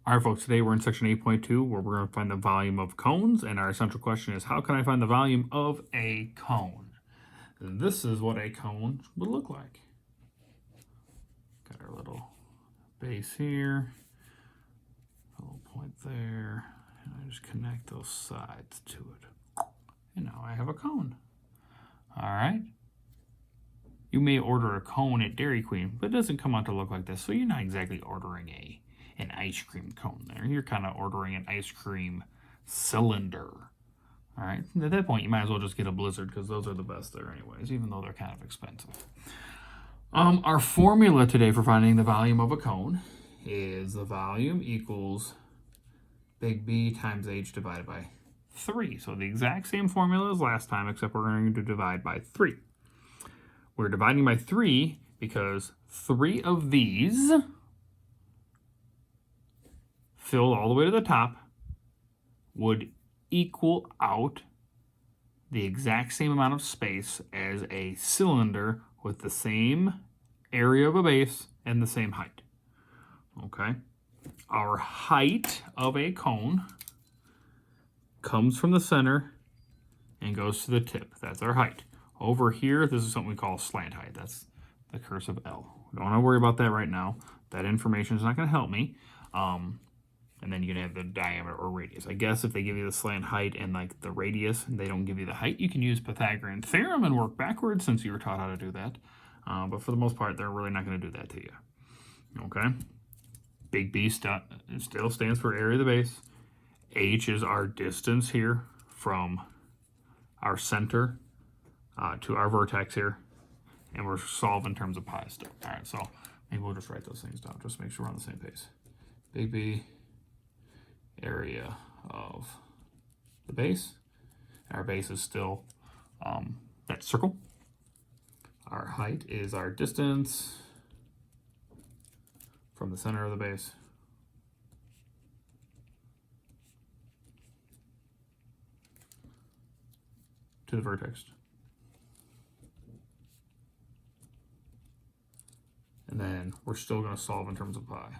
All right, folks, today we're in section 8.2 where we're going to find the volume of cones, and our essential question is how can I find the volume of a cone? And this is what a cone would look like. Got our little base here, a little point there, and I just connect those sides to it. And now I have a cone. All right. You may order a cone at Dairy Queen, but it doesn't come out to look like this, so you're not exactly ordering an ice cream cone there. You're kind of ordering an ice cream cylinder. All right, at that point, you might as well just get a Blizzard because those are the best there anyways, even though they're kind of expensive. Our formula today for finding the volume of a cone is the volume equals big B times H divided by 3. So the exact same formula as last time, except we're going to divide by 3. We're dividing by 3 because 3 of these filled all the way to the top would equal out the exact same amount of space as a cylinder with the same area of a base and the same height. Okay? Our height of a cone comes from the center and goes to the tip. That's our height. Over here, this is something we call slant height. That's the cursive L. Don't want to worry about that right now. That information is not going to help me. And then you're going to have the diameter or radius. I guess if they give you the slant height and like the radius and they don't give you the height, you can use Pythagorean theorem and work backwards since you were taught how to do that. But for the most part, they're really not going to do that to you. Okay? Big B still stands for area of the base. H is our distance here from our center to our vertex here. And we're solving in terms of pi still. All right, so maybe we'll just write those things down just to make sure we're on the same page. Big B, area of the base. Our base is still that circle. Our height is our distance from the center of the base to the vertex. And then we're still going to solve in terms of pi.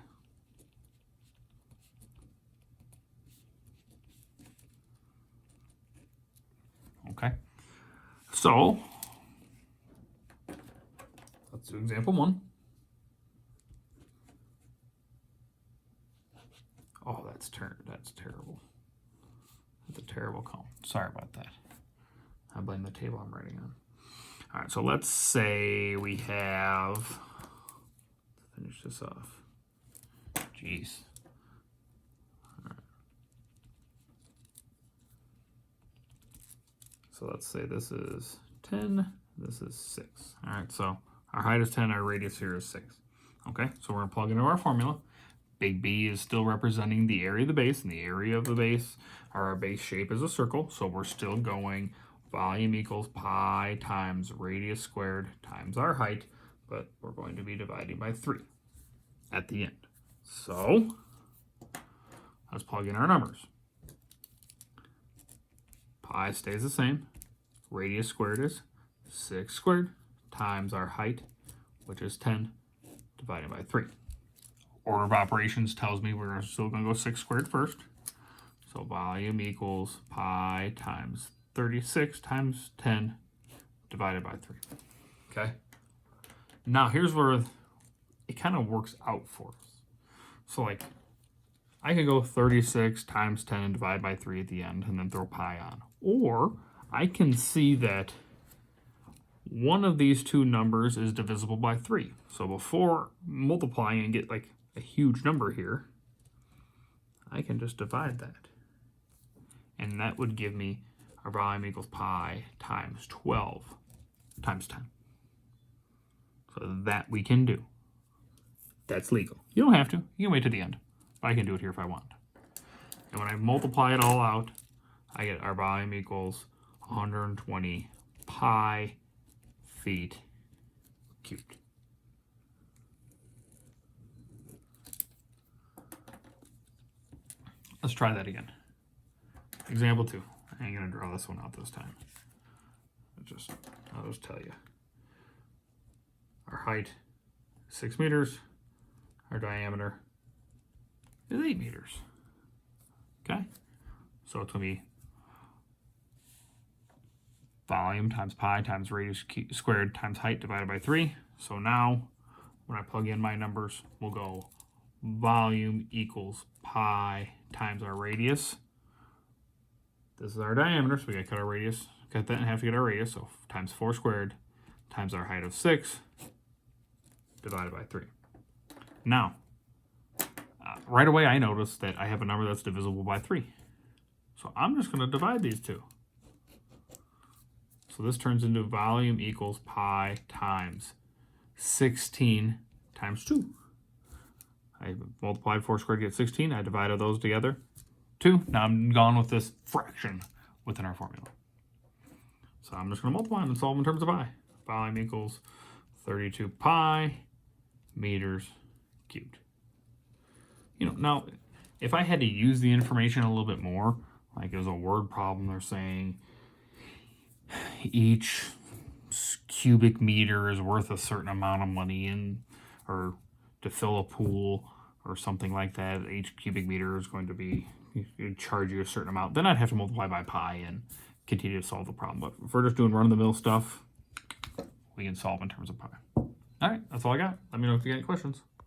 Okay, so let's do example 1. Oh, that's terrible. That's a terrible cone. Sorry about that. I blame the table I'm writing on. All right, so let's say we have, let's finish this off. Jeez. So let's say this is 10, this is 6. All right, so our height is 10, our radius here is 6. Okay, so we're going to plug into our formula. Big B is still representing the area of the base, and the area of the base, or our base shape is a circle, so we're still going volume equals pi times radius squared times our height, but we're going to be dividing by 3 at the end. So let's plug in our numbers. Pi stays the same. Radius squared is 6 squared times our height, which is 10, divided by 3. Order of operations tells me we're still going to go 6 squared first. So volume equals pi times 36 times 10 divided by 3. Okay? Now here's where it kind of works out for us. So like, I could go 36 times 10 and divide by 3 at the end and then throw pi on. Or I can see that one of these two numbers is divisible by 3. So before multiplying and get like a huge number here, I can just divide that. And that would give me our volume equals pi times 12 times 10. So that we can do. That's legal. You don't have to. You can wait to the end. But I can do it here if I want. And when I multiply it all out, I get our volume equals 120 pi feet cubed. Let's try that again. Example 2. I ain't going to draw this one out this time. I'll just tell you. Our height, 6 meters. Our diameter, is 8 meters. Okay, so it's going to be volume times pi times radius squared times height divided by 3. So now, when I plug in my numbers, we'll go volume equals pi times our radius. This is our diameter, so we gotta cut our radius, cut that in half to get our radius, so times 4 squared times our height of 6 divided by 3. Now, right away I notice that I have a number that's divisible by 3. So I'm just gonna divide these two. So this turns into volume equals pi times 16 times 2. I multiplied 4 squared to get 16. I divided those together. 2. Now I'm gone with this fraction within our formula. So I'm just going to multiply them and solve in terms of pi. Volume equals 32 pi meters cubed. You know, now, if I had to use the information a little bit more, like it was a word problem, they're saying each cubic meter is worth a certain amount of money or to fill a pool or something like that. Each cubic meter is going to be charge you a certain amount. Then I'd have to multiply by pi and continue to solve the problem. But if we're just doing run-of-the-mill stuff, we can solve in terms of pi. All right, that's all I got. Let me know if you got any questions.